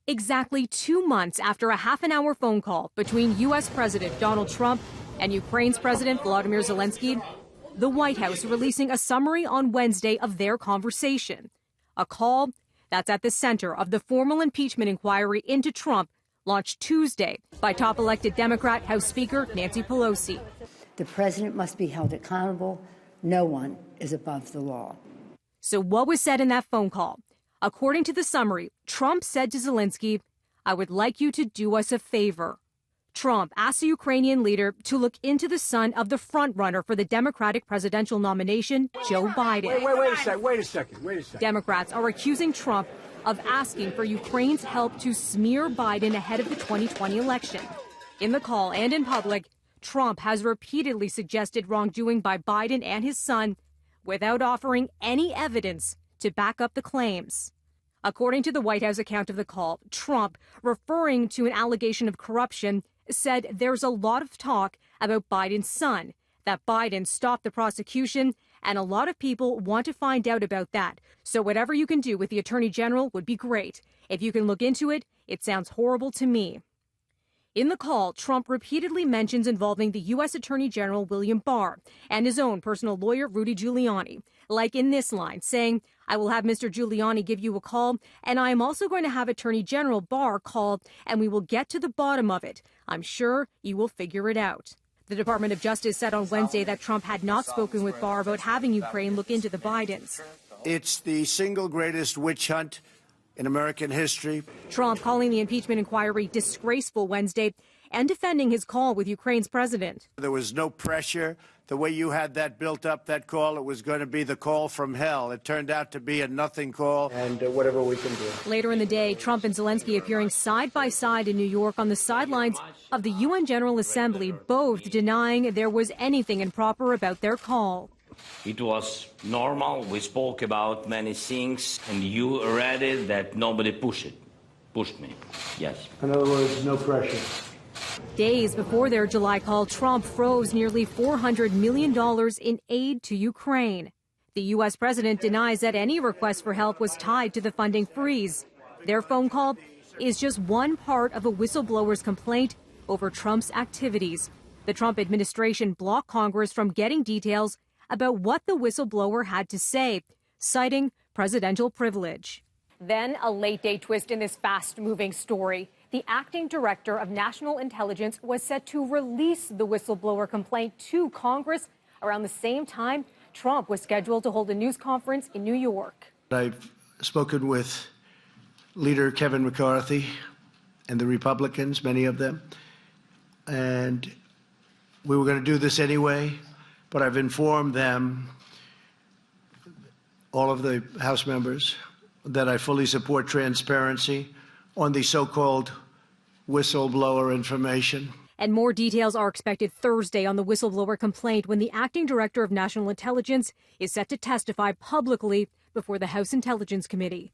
Exactly 2 months after a half-an-hour phone call between U.S. President Donald Trump and Ukraine's President Volodymyr Zelensky, the White House releasing a summary on Wednesday of their conversation. A call that's at the center of the formal impeachment inquiry into Trump launched Tuesday by top elected Democrat House Speaker Nancy Pelosi. The president must be held accountable. No one is above the law. So what was said in that phone call? According to the summary, Trump said to Zelensky, "I would like you to do us a favor." Trump asked the Ukrainian leader to look into the son of the frontrunner for the Democratic presidential nomination, Joe Biden. Wait a second. Democrats are accusing Trump of asking for Ukraine's help to smear Biden ahead of the 2020 election. In the call and in public, Trump has repeatedly suggested wrongdoing by Biden and his son without offering any evidence to back up the claims. According to the White House account of the call, Trump, referring to an allegation of corruption, said there's a lot of talk about Biden's son, that Biden stopped the prosecution, and a lot of people want to find out about that. So whatever you can do with the Attorney General would be great. If you can look into it, it sounds horrible to me. In the call, Trump repeatedly mentions involving the U.S. Attorney General William Barr and his own personal lawyer, Rudy Giuliani, like in this line, saying, "I will have Mr. Giuliani give you a call, and I am also going to have Attorney General Barr call, and we will get to the bottom of it. I'm sure you will figure it out." The Department of Justice said on Wednesday that Trump had not spoken with Barr about having Ukraine look into the Bidens. It's the single greatest witch hunt in American history. Trump calling the impeachment inquiry disgraceful Wednesday and defending his call with Ukraine's president. There was no pressure. The way you had that built up, that call, it was going to be the call from hell. It turned out to be a nothing call. And whatever we can do. Later in the day, Trump and Zelensky appearing side by side in New York on the sidelines of the UN General Assembly, both denying there was anything improper about their call. It was normal. We spoke about many things, and you read it that nobody pushed me. Yes. In other words, no pressure. Days before their July call, Trump froze nearly $400 million in aid to Ukraine. The U.S. president denies that any request for help was tied to the funding freeze. Their phone call is just one part of a whistleblower's complaint over Trump's activities. The Trump administration blocked Congress from getting details about what the whistleblower had to say, citing presidential privilege. Then a late-day twist in this fast-moving story. The acting director of national intelligence was set to release the whistleblower complaint to Congress around the same time Trump was scheduled to hold a news conference in New York. I've spoken with Leader Kevin McCarthy and the Republicans, many of them, and we were going to do this anyway. But I've informed them, all of the House members, that I fully support transparency on the so-called whistleblower information. And more details are expected Thursday on the whistleblower complaint when the acting director of national intelligence is set to testify publicly before the House Intelligence Committee.